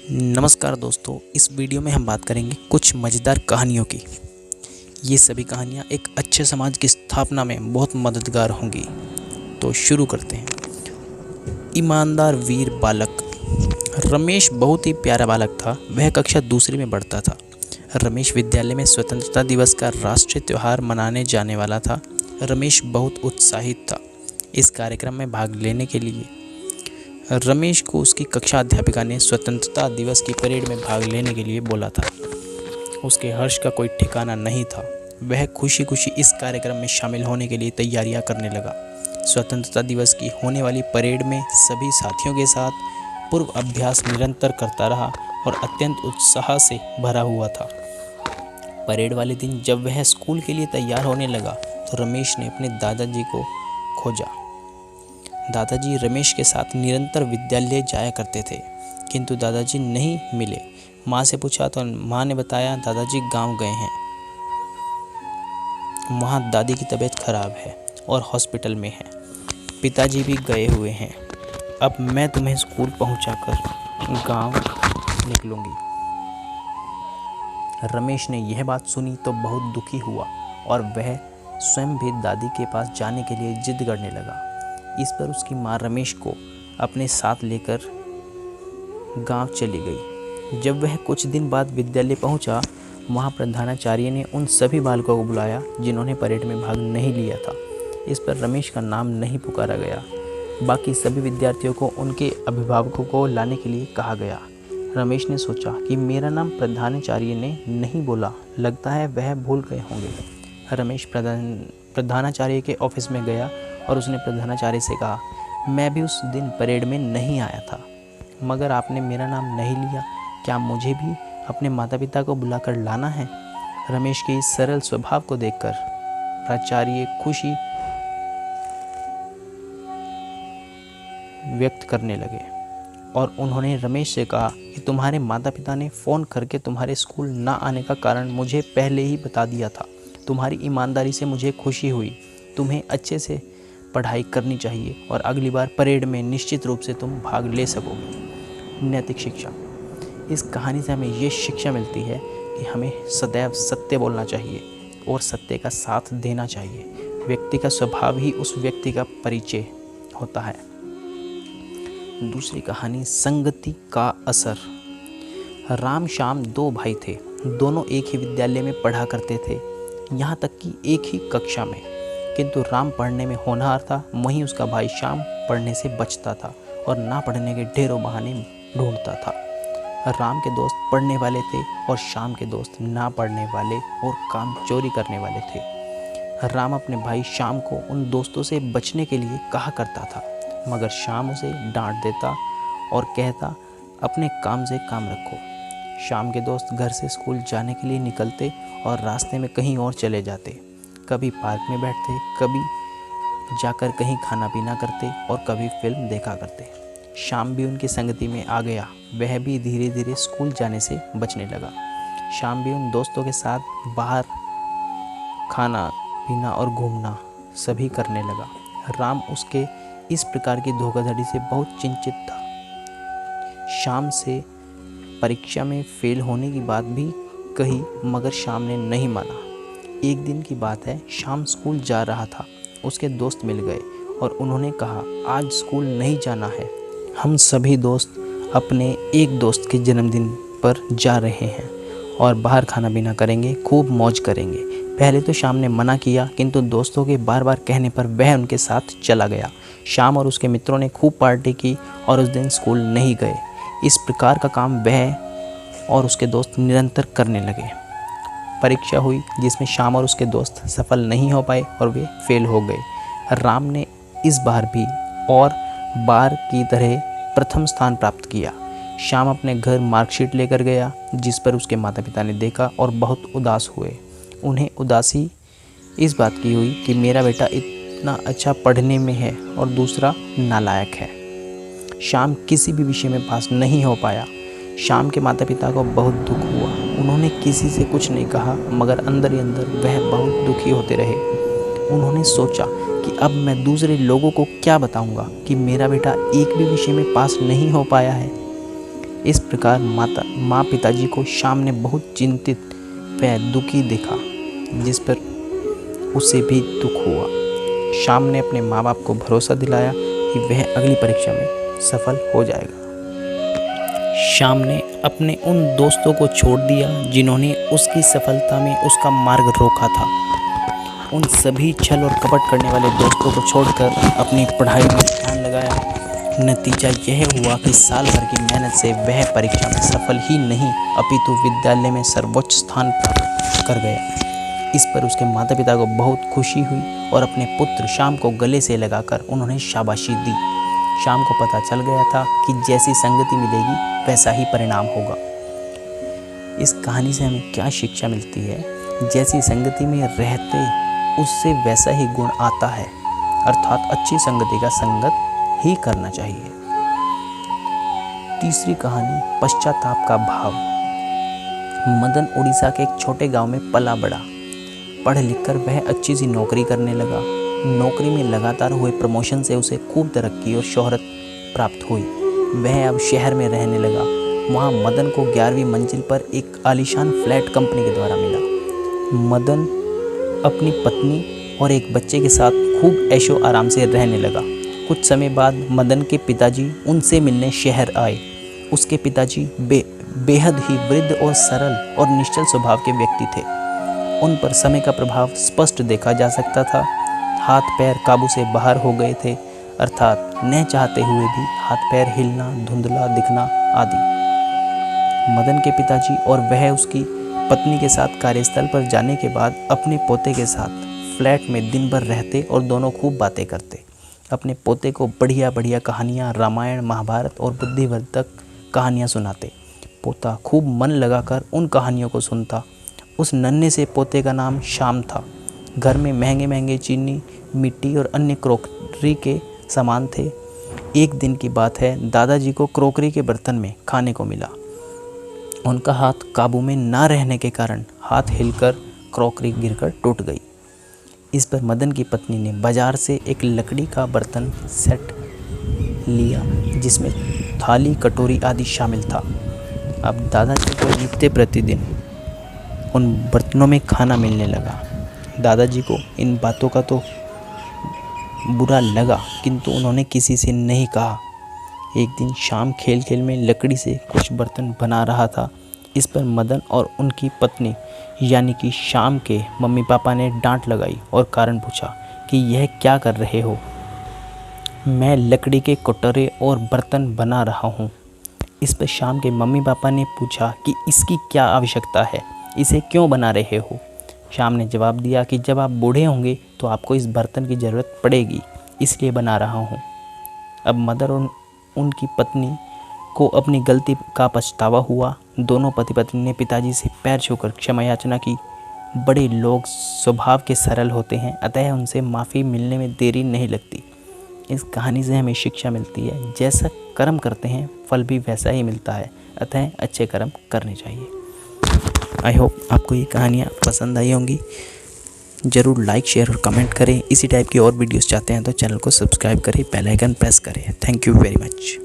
नमस्कार दोस्तों, इस वीडियो में हम बात करेंगे कुछ मज़ेदार कहानियों की। ये सभी कहानियाँ एक अच्छे समाज की स्थापना में बहुत मददगार होंगी। तो शुरू करते हैं। ईमानदार वीर बालक। रमेश बहुत ही प्यारा बालक था। वह कक्षा दूसरी में पढ़ता था। रमेश विद्यालय में स्वतंत्रता दिवस का राष्ट्रीय त्यौहार मनाने जाने वाला था। रमेश बहुत उत्साहित था इस कार्यक्रम में भाग लेने के लिए। रमेश को उसकी कक्षा अध्यापिका ने स्वतंत्रता दिवस की परेड में भाग लेने के लिए बोला था। उसके हर्ष का कोई ठिकाना नहीं था। वह खुशी खुशी इस कार्यक्रम में शामिल होने के लिए तैयारियां करने लगा। स्वतंत्रता दिवस की होने वाली परेड में सभी साथियों के साथ पूर्व अभ्यास निरंतर करता रहा और अत्यंत उत्साह से भरा हुआ था। परेड वाले दिन जब वह स्कूल के लिए तैयार होने लगा तो रमेश ने अपने दादाजी को खोजा। दादाजी रमेश के साथ निरंतर विद्यालय जाया करते थे, किंतु दादाजी नहीं मिले। माँ से पूछा तो माँ ने बताया दादाजी गांव गए हैं। वहाँ दादी की तबीयत खराब है और हॉस्पिटल में है। पिताजी भी गए हुए हैं। अब मैं तुम्हें स्कूल पहुँचाकर गांव निकलूंगी। रमेश ने यह बात सुनी तो बहुत दुखी हुआ और वह स्वयं भी दादी के पास जाने के लिए जिद करने लगा। इस पर उसकी माँ रमेश को अपने साथ लेकर गांव चली गई। जब वह कुछ दिन बाद विद्यालय पहुंचा, वहां प्रधानाचार्य ने उन सभी बालकों को बुलाया जिन्होंने परेड में भाग नहीं लिया था। इस पर रमेश का नाम नहीं पुकारा गया। बाकी सभी विद्यार्थियों को उनके अभिभावकों को लाने के लिए कहा गया। रमेश ने सोचा कि मेरा नाम प्रधानाचार्य ने नहीं बोला, लगता है वह भूल गए होंगे। रमेश प्रधानाचार्य के ऑफिस में गया और उसने प्रधानाचार्य से कहा, मैं भी उस दिन परेड में नहीं आया था, मगर आपने मेरा नाम नहीं लिया। क्या मुझे भी अपने माता पिता को बुलाकर लाना है? रमेश के इस सरल स्वभाव को देखकर प्राचार्य खुशी व्यक्त करने लगे और उन्होंने रमेश से कहा कि तुम्हारे माता पिता ने फ़ोन करके तुम्हारे स्कूल ना आने का कारण मुझे पहले ही बता दिया था। तुम्हारी ईमानदारी से मुझे खुशी हुई। तुम्हें अच्छे से पढ़ाई करनी चाहिए और अगली बार परेड में निश्चित रूप से तुम भाग ले सकोगे। नैतिक शिक्षा। इस कहानी से हमें ये शिक्षा मिलती है कि हमें सदैव सत्य बोलना चाहिए और सत्य का साथ देना चाहिए। व्यक्ति का स्वभाव ही उस व्यक्ति का परिचय होता है। दूसरी कहानी, संगति का असर। राम श्याम दो भाई थे। दोनों एक ही विद्यालय में पढ़ा करते थे, यहाँ तक कि एक ही कक्षा में। किंतु राम पढ़ने में होनहार था, वहीं उसका भाई श्याम पढ़ने से बचता था और ना पढ़ने के ढेरों बहाने ढूंढता था। राम के दोस्त पढ़ने वाले थे और श्याम के दोस्त ना पढ़ने वाले और काम चोरी करने वाले थे। राम अपने भाई श्याम को उन दोस्तों से बचने के लिए कहा करता था, मगर श्याम उसे डांट देता और कहता, अपने काम से काम रखो। श्याम के दोस्त घर से स्कूल जाने के लिए निकलते और रास्ते में कहीं और चले जाते। कभी पार्क में बैठते, कभी जाकर कहीं खाना पीना करते और कभी फिल्म देखा करते। श्याम भी उनकी संगति में आ गया। वह भी धीरे धीरे स्कूल जाने से बचने लगा। श्याम भी उन दोस्तों के साथ बाहर खाना पीना और घूमना सभी करने लगा। राम उसके इस प्रकार की धोखाधड़ी से बहुत चिंतित था। श्याम से परीक्षा में फेल होने की बात भी कही, मगर श्याम ने नहीं माना। एक दिन की बात है, श्याम स्कूल जा रहा था। उसके दोस्त मिल गए और उन्होंने कहा, आज स्कूल नहीं जाना है। हम सभी दोस्त अपने एक दोस्त के जन्मदिन पर जा रहे हैं और बाहर खाना पीना करेंगे, खूब मौज करेंगे। पहले तो श्याम ने मना किया, किंतु दोस्तों के बार बार कहने पर वह उनके साथ चला गया। श्याम और उसके मित्रों ने खूब पार्टी की और उस दिन स्कूल नहीं गए। इस प्रकार का काम वह और उसके दोस्त निरंतर करने लगे। परीक्षा हुई जिसमें श्याम और उसके दोस्त सफल नहीं हो पाए और वे फेल हो गए। राम ने इस बार भी और बार की तरह प्रथम स्थान प्राप्त किया। श्याम अपने घर मार्कशीट लेकर गया, जिस पर उसके माता पिता ने देखा और बहुत उदास हुए। उन्हें उदासी इस बात की हुई कि मेरा बेटा इतना अच्छा पढ़ने में है और दूसरा नालायक है। श्याम किसी भी विषय में पास नहीं हो पाया। श्याम के माता पिता को बहुत दुख हुआ। उन्होंने किसी से कुछ नहीं कहा, मगर अंदर ही अंदर वह बहुत दुखी होते रहे। उन्होंने सोचा कि अब मैं दूसरे लोगों को क्या बताऊंगा कि मेरा बेटा एक भी विषय में पास नहीं हो पाया है। इस प्रकार माँ पिताजी को श्याम ने बहुत चिंतित व दुखी देखा, जिस पर उसे भी दुख हुआ। श्याम ने अपने माँ बाप को भरोसा दिलाया कि वह अगली परीक्षा में सफल हो जाएगा। श्याम ने अपने उन दोस्तों को छोड़ दिया जिन्होंने उसकी सफलता में उसका मार्ग रोका था। उन सभी छल और कपट करने वाले दोस्तों को छोड़कर अपनी पढ़ाई में ध्यान लगाया। नतीजा यह हुआ कि साल भर की मेहनत से वह परीक्षा में सफल ही नहीं अपितु विद्यालय में सर्वोच्च स्थान प्राप्त कर गया। इस पर उसके माता पिता को बहुत खुशी हुई और अपने पुत्र श्याम को गले से लगाकर उन्होंने शाबाशी दी। श्याम को पता चल गया था कि जैसी संगति मिलेगी वैसा ही परिणाम होगा। इस कहानी से हमें क्या शिक्षा मिलती है? जैसी संगति में रहते उससे वैसा ही गुण आता है, अर्थात अच्छी संगति का संगत ही करना चाहिए। तीसरी कहानी पश्चाताप का भाव। मदन उड़ीसा के एक छोटे गांव में पला बड़ा। पढ़ लिखकर वह अच्छी सी नौकरी करने लगा। नौकरी में लगातार हुए प्रमोशन से उसे खूब तरक्की और शोहरत प्राप्त हुई। वह अब शहर में रहने लगा। वहाँ मदन को 11वीं मंजिल पर एक आलीशान फ्लैट कंपनी के द्वारा मिला। मदन अपनी पत्नी और एक बच्चे के साथ खूब ऐशो आराम से रहने लगा। कुछ समय बाद मदन के पिताजी उनसे मिलने शहर आए। उसके पिताजी बेहद ही वृद्ध और सरल और निश्चल स्वभाव के व्यक्ति थे। उन पर समय का प्रभाव स्पष्ट देखा जा सकता था। हाथ पैर काबू से बाहर हो गए थे, अर्थात न चाहते हुए भी हाथ पैर हिलना, धुंधला दिखना आदि। मदन के पिताजी और वह उसकी पत्नी के साथ कार्यस्थल पर जाने के बाद अपने पोते के साथ फ्लैट में दिन भर रहते और दोनों खूब बातें करते। अपने पोते को बढ़िया बढ़िया कहानियाँ, रामायण, महाभारत और बुद्धिवर्धक कहानियाँ सुनाते। पोता खूब मन लगाकर उन कहानियों को सुनता। उस नन्हे से पोते का नाम श्याम था। घर में महंगे महंगे चीनी, मिट्टी और अन्य क्रोकरी के सामान थे। एक दिन की बात है, दादाजी को क्रोकरी के बर्तन में खाने को मिला। उनका हाथ काबू में ना रहने के कारण हाथ हिलकर क्रोकरी गिरकर टूट गई। इस पर मदन की पत्नी ने बाजार से एक लकड़ी का बर्तन सेट लिया जिसमें थाली, कटोरी आदि शामिल था। अब दादाजी को नित्य प्रतिदिन उन बर्तनों में खाना मिलने लगा। दादाजी को इन बातों का तो बुरा लगा, किंतु उन्होंने किसी से नहीं कहा। एक दिन शाम खेल खेल में लकड़ी से कुछ बर्तन बना रहा था। इस पर मदन और उनकी पत्नी यानी कि श्याम के मम्मी पापा ने डांट लगाई और कारण पूछा कि यह क्या कर रहे हो? मैं लकड़ी के कटोरे और बर्तन बना रहा हूँ। इस पर श्याम के मम्मी पापा ने पूछा कि इसकी क्या आवश्यकता है, इसे क्यों बना रहे हो? श्याम ने जवाब दिया कि जब आप बूढ़े होंगे तो आपको इस बर्तन की ज़रूरत पड़ेगी, इसलिए बना रहा हूँ। अब मदन और उनकी पत्नी को अपनी गलती का पछतावा हुआ। दोनों पति पत्नी ने पिताजी से पैर छूकर क्षमा याचना की। बड़े लोग स्वभाव के सरल होते हैं, अतः उनसे माफ़ी मिलने में देरी नहीं लगती। इस कहानी से हमें शिक्षा मिलती है, जैसा कर्म करते हैं फल भी वैसा ही मिलता है, अतः अच्छे कर्म करने चाहिए। आई होप आपको ये कहानियाँ पसंद आई होंगी। ज़रूर लाइक, शेयर और कमेंट करें। इसी टाइप की और वीडियोस चाहते हैं तो चैनल को सब्सक्राइब करें, बेल आइकन प्रेस करें। Thank you very much.